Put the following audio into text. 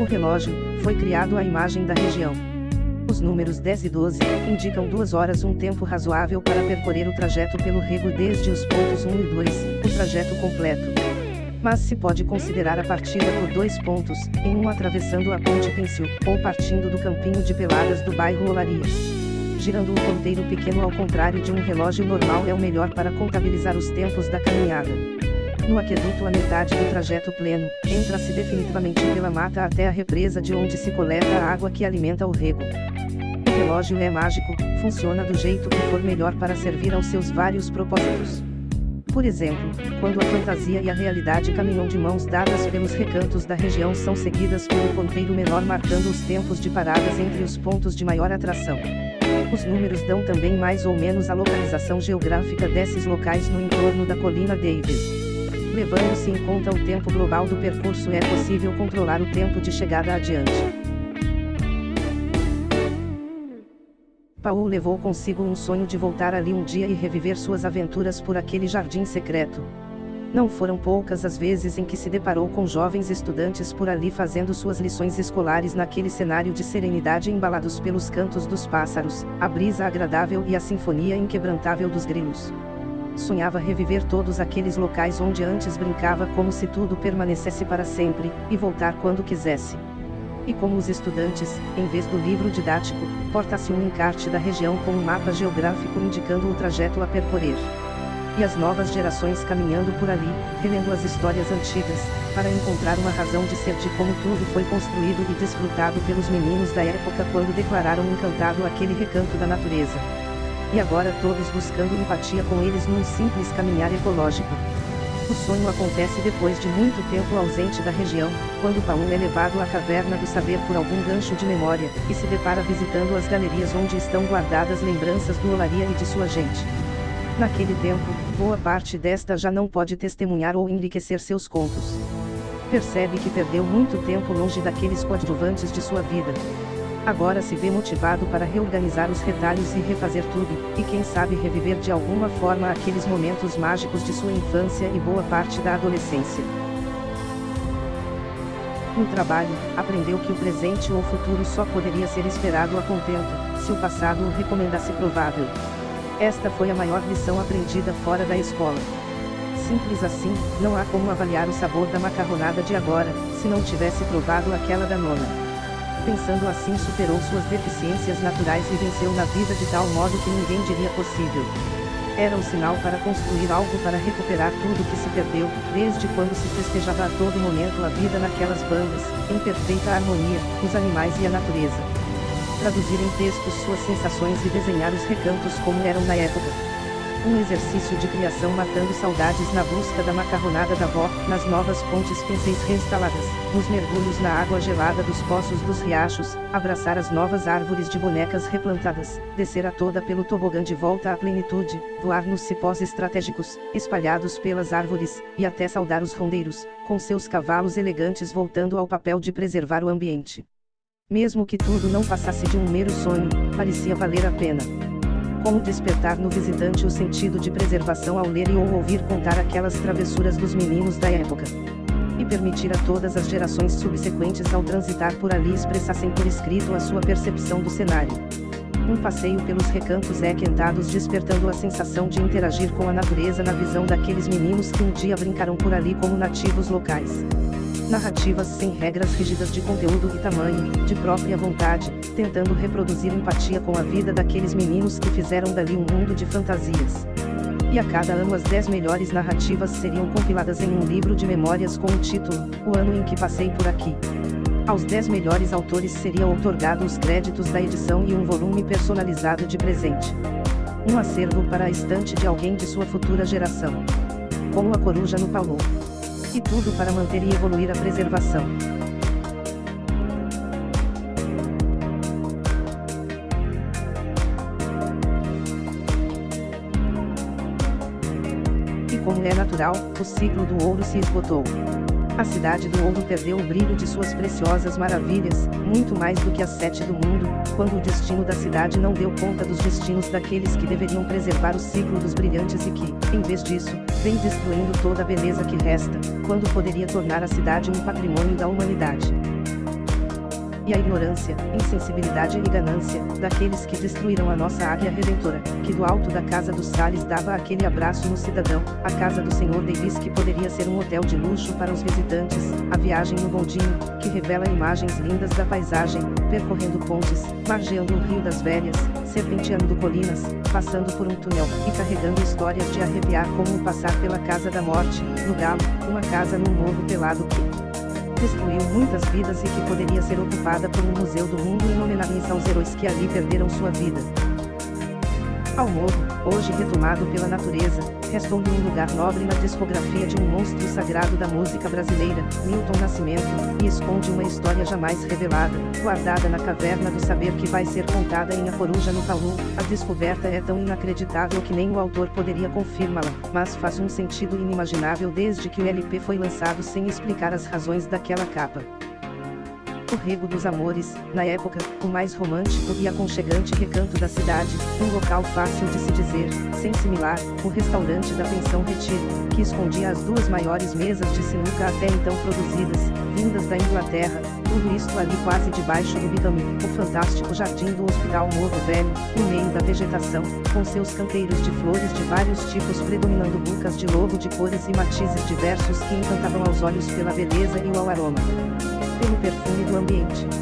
relógio foi criado à imagem da região. Os números 10 e 12 indicam 2 horas, um tempo razoável para percorrer o trajeto pelo rego desde os pontos 1 e 2, o trajeto completo. Mas se pode considerar a partida por 2 pontos, em um atravessando a Ponte Pêncil, ou partindo do campinho de Peladas do bairro Olaria. Girando o ponteiro pequeno ao contrário de um relógio normal é o melhor para contabilizar os tempos da caminhada. No aqueduto a metade do trajeto pleno, entra-se definitivamente pela mata até a represa de onde se coleta a água que alimenta o rego. O relógio é mágico, funciona do jeito que for melhor para servir aos seus vários propósitos. Por exemplo, quando a fantasia e a realidade caminham de mãos dadas pelos recantos da região são seguidas pelo ponteiro menor marcando os tempos de paradas entre os pontos de maior atração. Os números dão também mais ou menos a localização geográfica desses locais no entorno da colina Davis. Levando-se em conta o tempo global do percurso é possível controlar o tempo de chegada adiante. Paul levou consigo um sonho de voltar ali um dia e reviver suas aventuras por aquele jardim secreto. Não foram poucas as vezes em que se deparou com jovens estudantes por ali fazendo suas lições escolares naquele cenário de serenidade embalados pelos cantos dos pássaros, a brisa agradável e a sinfonia inquebrantável dos grilos. Sonhava reviver todos aqueles locais onde antes brincava como se tudo permanecesse para sempre, e voltar quando quisesse. E como os estudantes, em vez do livro didático, porta-se um encarte da região com um mapa geográfico indicando o trajeto a percorrer. E as novas gerações caminhando por ali, relendo as histórias antigas, para encontrar uma razão de ser de como tudo foi construído e desfrutado pelos meninos da época quando declararam encantado aquele recanto da natureza. E agora todos buscando empatia com eles num simples caminhar ecológico. O sonho acontece depois de muito tempo ausente da região, quando Paul é levado à caverna do saber por algum gancho de memória, e se depara visitando as galerias onde estão guardadas lembranças do Olaria e de sua gente. Naquele tempo, boa parte desta já não pode testemunhar ou enriquecer seus contos. Percebe que perdeu muito tempo longe daqueles coadjuvantes de sua vida. Agora se vê motivado para reorganizar os retalhos e refazer tudo, e quem sabe reviver de alguma forma aqueles momentos mágicos de sua infância e boa parte da adolescência. No trabalho, aprendeu que o presente ou futuro só poderia ser esperado a contento, se o passado o recomendasse provável. Esta foi a maior lição aprendida fora da escola. Simples assim, não há como avaliar o sabor da macarronada de agora, se não tivesse provado aquela da nona. Pensando assim superou suas deficiências naturais e venceu na vida de tal modo que ninguém diria possível. Era um sinal para construir algo para recuperar tudo que se perdeu, desde quando se festejava a todo momento a vida naquelas bandas, em perfeita harmonia, os animais e a natureza. Traduzir em textos suas sensações e desenhar os recantos como eram na época. Um exercício de criação matando saudades na busca da macarronada da avó, nas novas pontes pênceis reinstaladas, nos mergulhos na água gelada dos poços dos riachos, abraçar as novas árvores de bonecas replantadas, descer a toda pelo tobogã de volta à plenitude, voar nos cipós estratégicos, espalhados pelas árvores, e até saudar os rondeiros, com seus cavalos elegantes voltando ao papel de preservar o ambiente. Mesmo que tudo não passasse de um mero sonho, parecia valer a pena. Como despertar no visitante o sentido de preservação ao ler e ou ouvir contar aquelas travessuras dos meninos da época. E permitir a todas as gerações subsequentes ao transitar por ali expressassem por escrito a sua percepção do cenário. Um passeio pelos recantos equentados despertando a sensação de interagir com a natureza na visão daqueles meninos que um dia brincaram por ali como nativos locais. Narrativas sem regras rígidas de conteúdo e tamanho, de própria vontade, tentando reproduzir empatia com a vida daqueles meninos que fizeram dali um mundo de fantasias. E a cada ano as 10 melhores narrativas seriam compiladas em um livro de memórias com o título, O Ano em que Passei por Aqui. Aos 10 melhores autores seria outorgado os créditos da edição e um volume personalizado de presente. Um acervo para a estante de alguém de sua futura geração. Como a coruja no Paulo. E tudo para manter e evoluir a preservação. E como é natural, o ciclo do ouro se esgotou. A cidade do ouro perdeu o brilho de suas preciosas maravilhas, muito mais do que as 7 do mundo, quando o destino da cidade não deu conta dos destinos daqueles que deveriam preservar o ciclo dos brilhantes e que, em vez disso, vem destruindo toda a beleza que resta, quando poderia tornar a cidade um patrimônio da humanidade. e a ignorância, insensibilidade e ganância, daqueles que destruíram a nossa águia redentora, que do alto da casa dos Salles dava aquele abraço no cidadão, a casa do Sr. Davis que poderia ser um hotel de luxo para os visitantes, a viagem no bondinho, que revela imagens lindas da paisagem, percorrendo pontes, margeando o Rio das Velhas, serpenteando colinas, passando por um túnel, e carregando histórias de arrepiar como passar pela Casa da Morte, no Galo, uma casa num morro pelado que destruiu muitas vidas e que poderia ser ocupada por um museu do mundo em homenagem aos heróis que ali perderam sua vida. Ao morro, hoje retomado pela natureza, restou-lhe um lugar nobre na discografia de um monstro sagrado da música brasileira, Milton Nascimento, e esconde uma história jamais revelada, guardada na caverna do saber que vai ser contada em A Coruja no Palu. A descoberta é tão inacreditável que nem o autor poderia confirmá-la, mas faz um sentido inimaginável desde que o LP foi lançado sem explicar as razões daquela capa. O Rego dos Amores, na época, o mais romântico e aconchegante recanto da cidade, um local fácil de se dizer, sem similar, o restaurante da Pensão Retiro, que escondia as duas maiores mesas de sinuca até então produzidas, vindas da Inglaterra, tudo isto ali quase debaixo do bitume, o fantástico jardim do Hospital Morro Velho, no meio da vegetação, com seus canteiros de flores de vários tipos predominando bucas de lobo de cores e matizes diversos que encantavam aos olhos pela beleza e o aroma. Pelo perfume do ambiente.